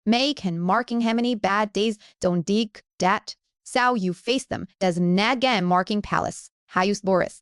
Meghan Markle how many bad days don't dig that? How you face them? Does Meghan Markle palace? How you Boris?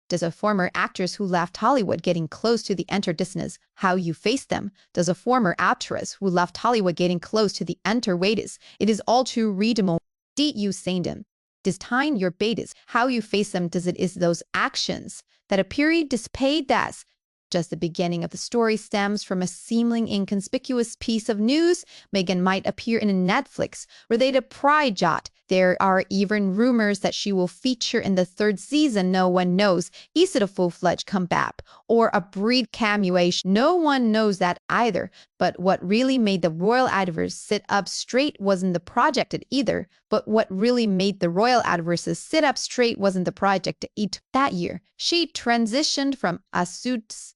Does a former actress who left Hollywood getting close to the enter Disney's how you face them? Does a former actress who left Hollywood getting close to the enter waiters? It is all too readable. Did you say them? Does time your baities? How you face them? Does it is those actions that appear displayed as just the beginning of the story stems from a seemingly inconspicuous piece of news. Meghan might appear in a Netflix related project. There are even rumors that she will feature in the third season. No one knows. Is it a full-fledged comeback or a brief cameo? No one knows that either. But what really made the royal adverse sit up straight wasn't the project either. But what really made the royal adverses sit up straight wasn't the project that year. She transitioned from a suits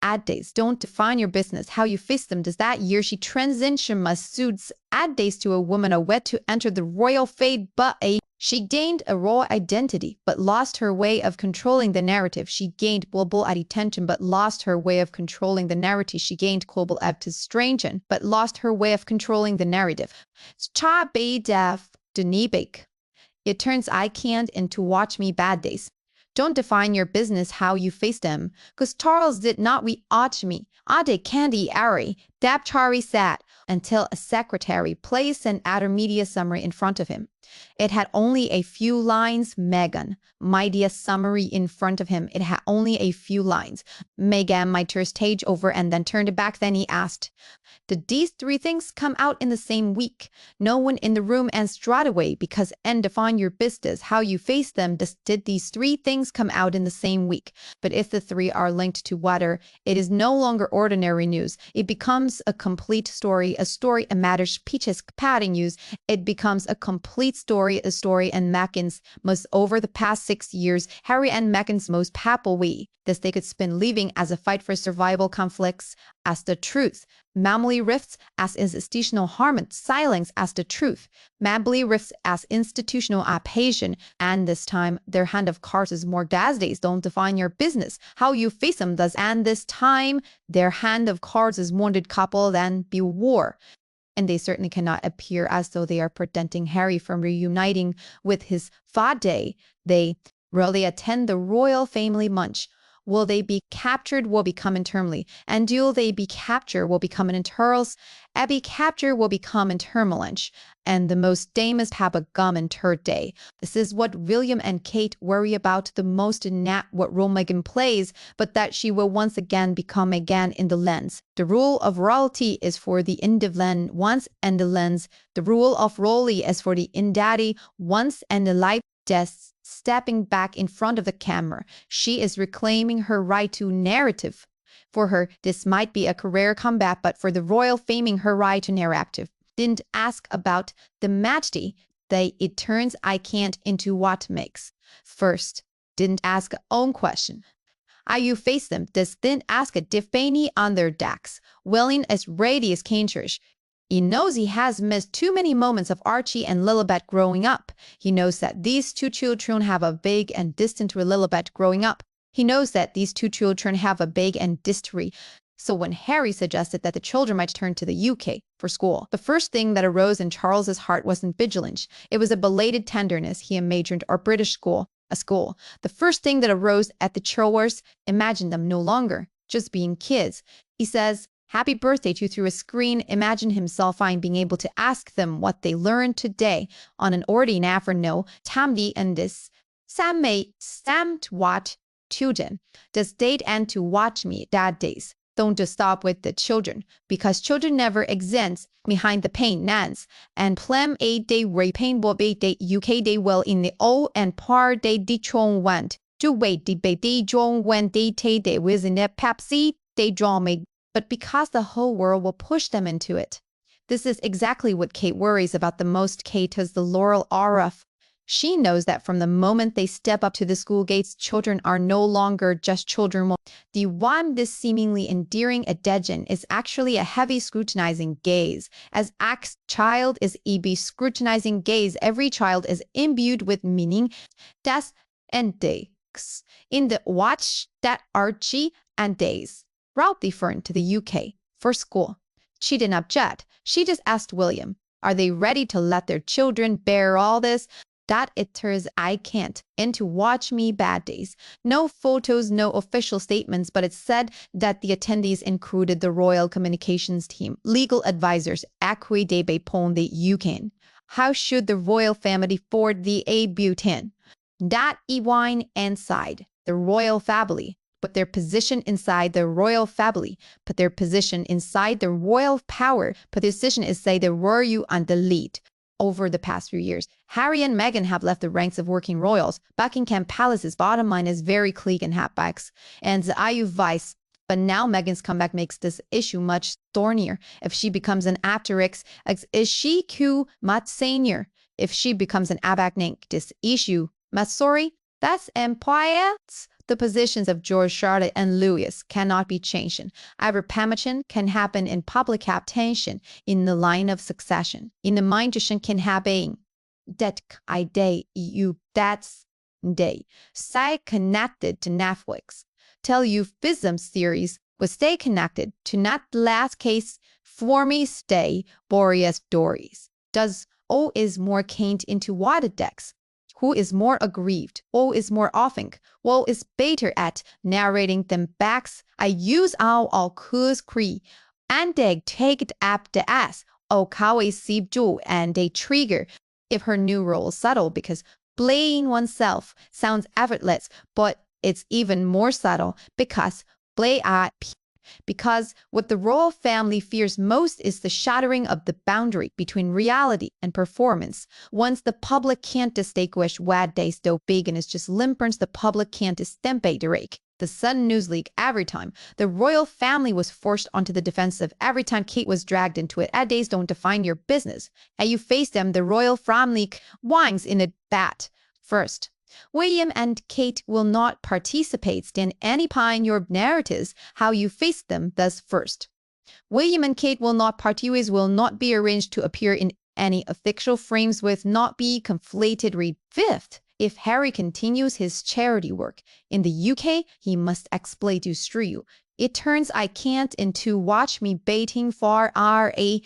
ad days don't define your business, how you face them. Does that year she transitioned Masood's ad days to a woman a wed to enter the royal fade, but she gained a royal identity but lost her way of controlling the narrative. She gained global attention but lost her way of controlling the narrative. She gained global attention but lost her way of controlling the narrative. Cha Bay Def Denibake. It turns I can't into watch me bad days. Don't define your business how you face them. Cause Charles did not watch me. Ade candy Ari. Dab Chari sat until a secretary placed an intermediate summary in front of him. It had only a few lines. Meghan, mighty summary in front of him. It had only a few lines. Meghan might turn stage over and then turned it back. Then he asked, did these three things come out in the same week? No one in the room answered straight away because and define your business, how you face them. Did these three things come out in the same week? But if the three are linked to water, it is no longer ordinary news. It becomes a complete story, a matters peaches padding use. It becomes a complete story, and Meghan's most over the past 6 years, Harry and Meghan's most papal way, this they could spend living as a fight for survival conflicts as the truth, family rifts as institutional harm, silence as the truth, family rifts as institutional aphasia, and this time their hand of cards is more days don't define your business, how you face them does, and this time their hand of cards is more couple than be war. And they certainly cannot appear as though they are preventing Harry from reuniting with his father. They rarely attend the royal family munch. Will they be captured will become internally, and will they be captured will become an internals, Abby capture will become intermalanch, and the most famous Papa Gum and Third Day. This is what William and Kate worry about the most, not what role Meghan plays, but that she will once again become again in the lens. The rule of royalty is for the indivlen once and the lens. The rule of royalty is for the indaddy once and the life deaths. Stepping back in front of the camera, she is reclaiming her right to narrative. For her, this might be a career comeback, but for the royal faming her right to narrative. Didn't ask about the majesty, it turns I can't into what makes. First, didn't ask own question. How you face them, this didn't ask a defany on their decks, willing as ready as cancers. He knows he has missed too many moments of Archie and Lilibet growing up. He knows that these two children have a big and distant with Lilibet growing up. He knows that these two children have a big and distant. So when Harry suggested that the children might turn to the UK for school, the first thing that arose in Charles's heart wasn't vigilance. It was a belated tenderness. He imagined our British school, a school. The first thing that arose at the children, imagine them no longer just being kids. He says, happy birthday to through a screen. Imagine himself being able to ask them what they learned today on an ordinary no tamdi and this Sam may stamped watch children. Does date and to watch me dad days. Don't just stop with the children because children never exist behind the pain nans and plem a day ray pain will be day UK day well in the O and par day di chong went to wait debate di jong when they tay day was in the Pepsi they draw me. But because the whole world will push them into it. This is exactly what Kate worries about the most. Kate has the Laurel RF. She knows that from the moment they step up to the school gates, children are no longer just children. The one this seemingly endearing attention is actually a heavy scrutinizing gaze. As Axe child is EB scrutinizing gaze, every child is imbued with meaning. Das and days. In the watch that Archie and days. Route different to the UK for school. She didn't object. She just asked William, are they ready to let their children bear all this? That it turns I can't into watch me bad days. No photos, no official statements, but it said that the attendees included the royal communications team, legal advisors, acqui debe pon the UK. How should the royal family afford the a butane? That wine inside the royal family, but their position inside the royal family, but their position inside the royal power, position is say the royal and the lead. Over the past few years, Harry and Meghan have left the ranks of working royals. Buckingham Palace's bottom line is very clique and hatbacks, and the IU vice. But now Meghan's comeback makes this issue much thornier. If she becomes an Apteryx, is she Q much senior? If she becomes an Abacnink, this issue, sorry, that's implies the positions of George, Charlotte, and Louis cannot be changed. Either permission can happen in public tension in the line of succession. In the mind can happen. That I day you that's day. Stay connected to Netflix. Tell you FISM series will stay connected to not the last case for me stay Boreas stories. Does O is more keen into water decks? Who is more aggrieved? O is more often. Wo is better at narrating them backs. I use all cause cree. And they take it up the ass. O kawe sieve ju and they trigger. If her new role is subtle because playing oneself sounds effortless, but it's even more subtle because because what the royal family fears most is the shattering of the boundary between reality and performance. Once the public can't distinguish what days do big and it's just limperns, the public can't distinguish the rake. The Sun News League every time. The royal family was forced onto the defensive every time Kate was dragged into it. At days don't define your business. And you face them, the royal family whines in a bat. First, William and Kate will not participate in any pine your narratives, how you face them thus first. William and Kate will not will not be arranged to appear in any official frames with not be conflated read fifth. If Harry continues his charity work in the UK, he must explain to Strew. It turns I can't into watch me baiting for RA.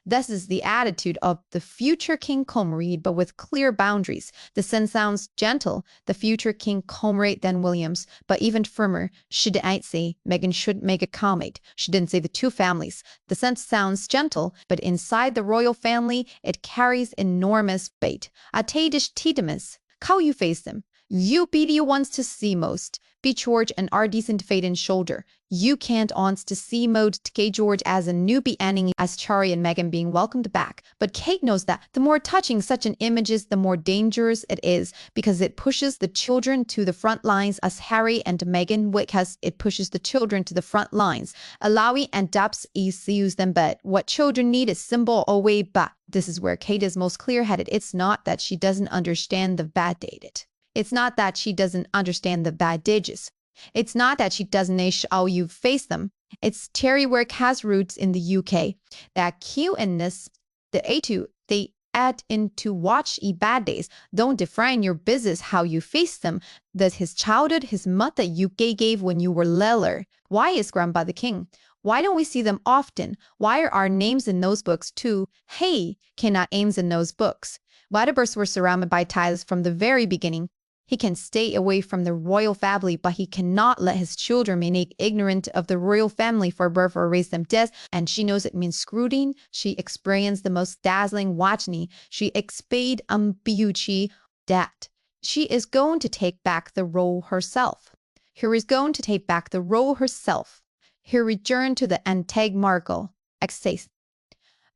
This is the attitude of the future King Comrade, but with clear boundaries. The sense sounds gentle, the future King Comrade than Williams, but even firmer. Should I say Meghan should make a comment? She didn't say the two families. The sense sounds gentle, but inside the royal family, it carries enormous weight. Atadish Titimus, how you face them. You be the ones to see most. Be George and our decent fate and shoulder. You can't ons to see mode to K George as a newbie ending as Charlie and Meghan being welcomed back. But Kate knows that the more touching such an image is, the more dangerous it is because it pushes the children to the front lines as Harry and Meghan because it pushes the children to the front lines. Alawi and Dubs sees them, but what children need is symbol away but. This is where Kate is most clear-headed. It's not that she doesn't understand the bad dated. It's not that she doesn't understand the bad digits. It's not that she doesn't know how you face them. It's Terry work has roots in the UK. That Q and this, the A2, they add into watch bad days. Don't define your business how you face them. That his childhood, his mother you gave when you were littler. Why is Grandpa the King? Why don't we see them often? Why are our names in those books too? Hey, cannot aims in those books. Wadabers were surrounded by ties from the very beginning. He can stay away from the royal family, but he cannot let his children remain ignorant of the royal family for birth or raise them dead. And she knows it means scrutiny. She experienced the most dazzling watching. She expayed beauty that she is going to take back the role herself. He is going to take back the role herself. He returned to the Meghan Markle.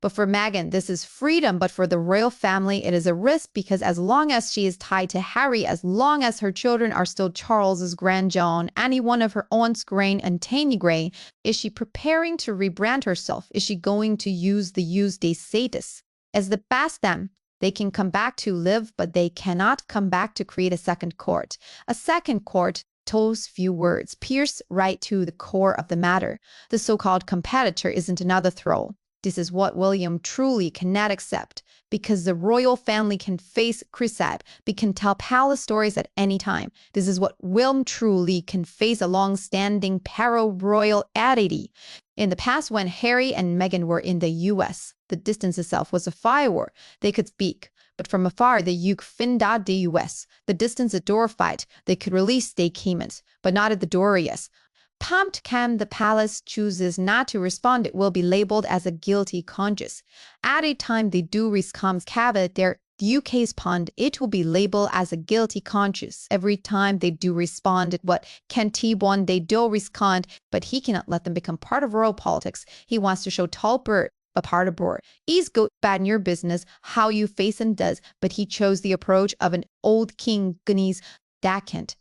But for Meghan, this is freedom, but for the royal family, it is a risk because as long as she is tied to Harry, as long as her children are still Charles's grandchildren, any one of her aunt's grain and Tiny Gray, is she preparing to rebrand herself? Is she going to use the status? As the past them, they can come back to live, but they cannot come back to create a second court. A second court, those few words, pierce right to the core of the matter. The so-called competitor isn't another thrall. This is what William truly cannot accept, because the royal family can face criticism, but can tell palace stories at any time. This is what William truly can face a long-standing para-royal attitude. In the past, when Harry and Meghan were in the US, the distance itself was a firewall. They could speak, but from afar, the UK findad the US. The distance a door fight. They could release statements, but not at the door, yes. Pumped Cam the palace chooses not to respond, it will be labeled as a guilty conscience. At a time they do respond caveat their UK's pond, it will be labeled as a guilty conscience. Every time they do respond, what can T1 they do respond, but he cannot let them become part of royal politics. He wants to show tall bird, a part of board. He's go bad in your business, how you face and does, but he chose the approach of an old king Guineas Dakant.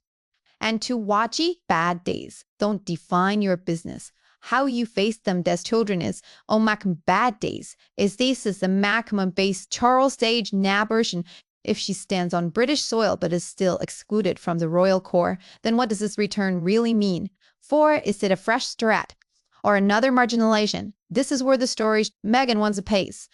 And to watchy bad days don't define your business. How you face them as children is bad days. Is this is the maximum-based Charles Sage version. If she stands on British soil but is still excluded from the royal core, then what does this return really mean? For is it a fresh start or another marginalization? This is where the story Meghan wants a pace.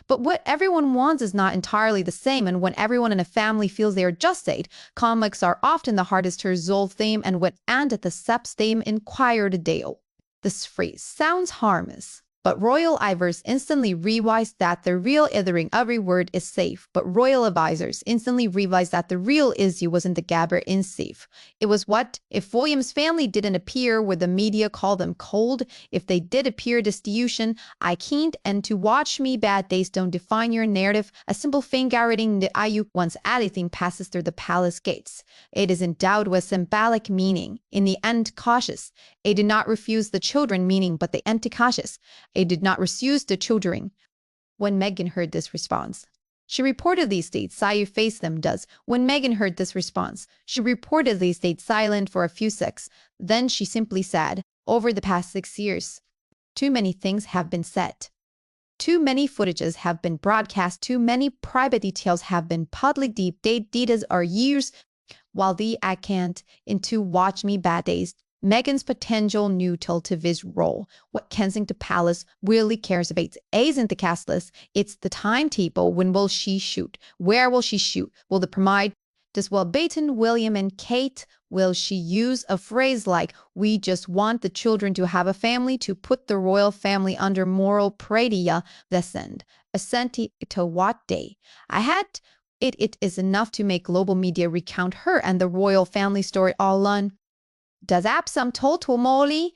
But what everyone wants is not entirely the same, and when everyone in a family feels they are just aid, conflicts are often the hardest to resolve them, and what and at the steps them inquired Dale. This phrase sounds harmless, but royal advisors instantly realize that the real ithering every word is safe, but royal advisors instantly realize that the real issue wasn't the gabber in safe. It was what if William's family didn't appear, would the media call them cold? If they did appear distribution, I can't, and to watch me bad days don't define your narrative. A simple thing guaranteeing the IU once anything passes through the palace gates. It is endowed with symbolic meaning. In the end, cautious. It did not refuse the children meaning, but the anti-cautious. It did not refuse the children. When Meghan heard this response, she reportedly stayed silent. Face them does. When Meghan heard this response, she reportedly stayed silent for a few seconds. Then she simply said, over the past 6 years, too many things have been said. Too many footages have been broadcast. Too many private details have been public. Deep data are years. While I can't into watch me bad days. Meghan's potential new television role. What Kensington Palace really cares about isn't the cast list, it's the timetable. When will she shoot? Where will she shoot? Will the premiere? Does William, William, and Kate, will she use a phrase like, we just want the children to have a family, to put the royal family under moral praedia, descend? Assenti to what day? I had it is enough to make global media recount her and the royal family story all on. Does Absam total Molly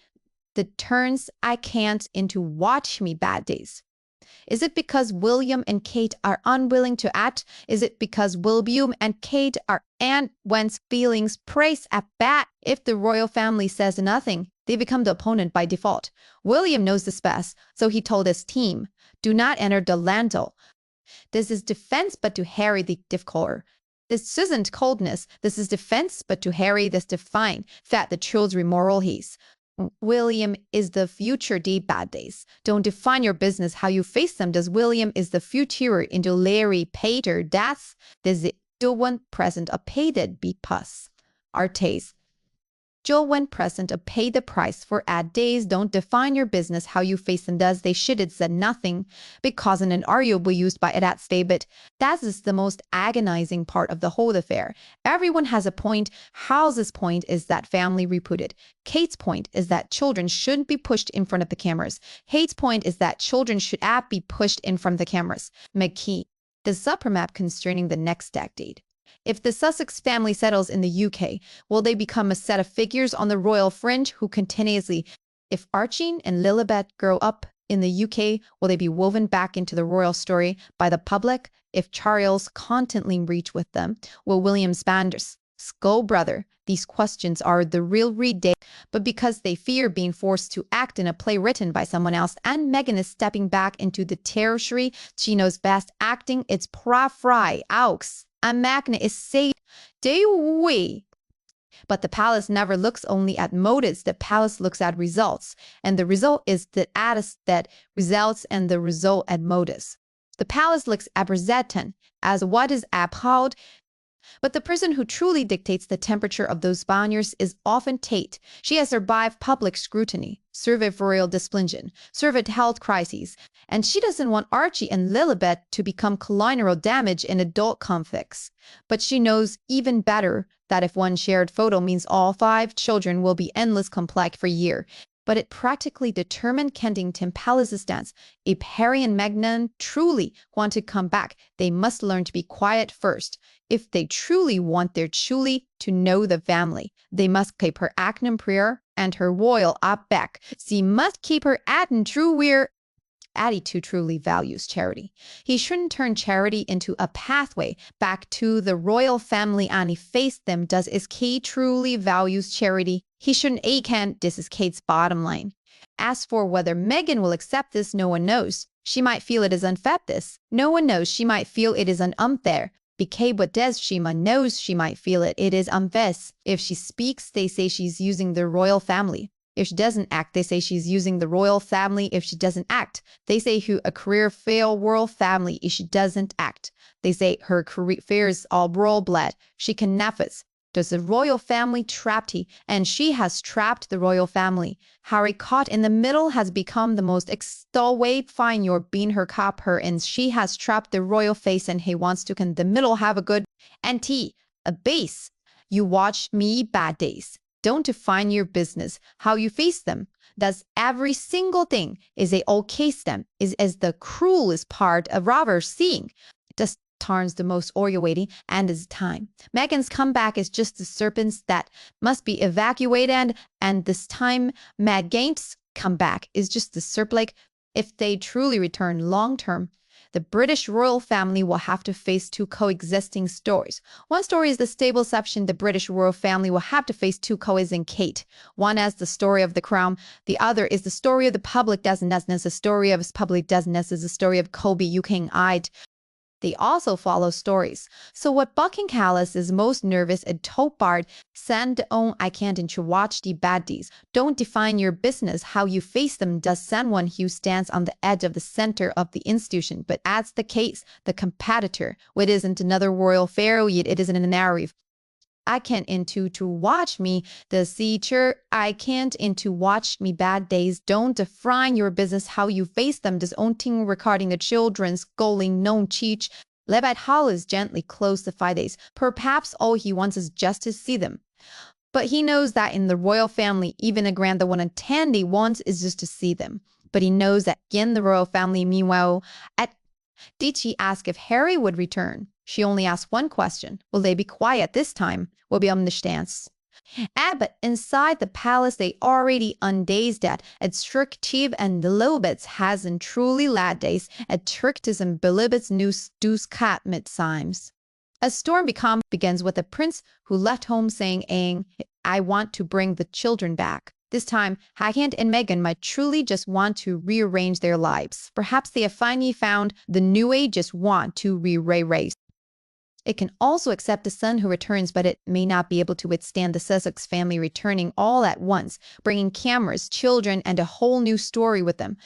the turns I can't into watch me bad days? Is it because William and Kate are unwilling to act? Is it because William and Kate are and when's feelings praise at bat? If the royal family says nothing, they become the opponent by default. William knows this best, so he told his team, do not enter the landau. This is defense, but to Harry the difficult. This isn't coldness, this is defense, but to Harry this define that the child's moral he's. William is the future day bad days. Don't define your business how you face them. Does William is the future into Larry Pater death? Does it do one present a paid be pus? Our taste. Joel when present a pay the price for ad days. Don't define your business how you face them. Does they should it said nothing because in an arguably used by at statement. That is the most agonizing part of the whole affair. Everyone has a point. House's point is that family reputed. Kate's point is that children shouldn't be pushed in front of the cameras. Hate's point is that children should be pushed in front of the cameras. McKee, the upper map concerning the next decade. If the Sussex family settles in the UK, will they become a set of figures on the royal fringe who continuously, if Archie and Lilibet grow up in the UK, will they be woven back into the royal story by the public? If Charles constantly reach with them, will William's banders, Skull brother? These questions are the real read day, but because they fear being forced to act in a play written by someone else, and Meghan is stepping back into the territory she knows best acting, it's pra-fry, aux. And Magna is say, do we? But the palace never looks only at motives. The palace looks at results. And the result is that results and the result at motives. The palace looks at presentation as what is upheld But the person who truly dictates the temperature of those Spaniards is often Tate. She has survived public scrutiny, survived royal displeasure, survived health crises, and she doesn't want Archie and Lilibet to become collateral damage in adult conflicts. But she knows even better that if one shared photo means all 5 children will be endless conflict for years. But it practically determined Kensington Palace's stance. If Harry and Meghan truly want to come back, they must learn to be quiet first. If they truly want their Julie to know the family, they must keep her acting prayer and her royal up back. She must keep her attitude truly values charity. He shouldn't turn charity into a pathway back to the royal family and efface them. Does is Kate truly values charity? He shouldn't this is Kate's bottom line. As for whether Meghan will accept this, no one knows. She might feel it is unfair. No one knows. She might feel it is unfair. Because what does she knows she might feel it is unfair. If she speaks, they say she's using the royal family. If she doesn't act, they say she's using the royal family. If she doesn't act, they say who a career fail royal family if she doesn't act. They say her career is all royal blood. She can nefas. Does the royal family trapped he? And she has trapped the royal family. Harry caught in the middle has become the most extolway fine you're being her cop her and she has trapped the royal face and he wants to can the middle have a good a base. You watch me bad days. Don't define your business, how you face them. Thus, every single thing is a okay stem, is as the cruelest part of Robert seeing. Just turns the most orient and is time. Meghan's comeback is just the serpents that must be evacuated, and this time Meghan's comeback is just the serpent. If they truly return long term, the British royal family will have to face 2 coexisting stories. One story is the stable exception. The British royal family will have to face 2 coexisting Kate. One as the story of the crown. The other is the story of the public doesn't. The story of public doesn't is the story of Kobe, UK and Ide. They also follow stories. So what Buckingham Palace is most nervous at Topard, send on I can't into watch the baddies. Don't define your business how you face them. Does someone who stands on the edge of the center of the institution, but adds the case, the competitor, what isn't another royal pharaoh yet it isn't an narrative. I can't into to watch me the teacher. I can't into watch me bad days. Don't define your business how you face them. Does own thing regarding the children's schooling no teach. Lebat Hollis gently closed the 5 days. Perhaps all he wants is just to see them. But he knows that in the royal family, even a grand the one in Tandy wants is just to see them. But he knows that in the royal family, meanwhile, did she ask if Harry would return? She only asked one question. Will they be quiet this time? Will be understands. But inside the palace, they already undazed at Strict and the Lilibets hasn't truly lad days at Trictus and Bilibet's new deuce cat mid-times. A storm begins with a prince who left home saying, I want to bring the children back. This time, Hackant and Meghan might truly just want to rearrange their lives. Perhaps they have finally found the new age just want to re-race. It can also accept the son who returns, but it may not be able to withstand the Sussex family returning all at once, bringing cameras, children, and a whole new story with them.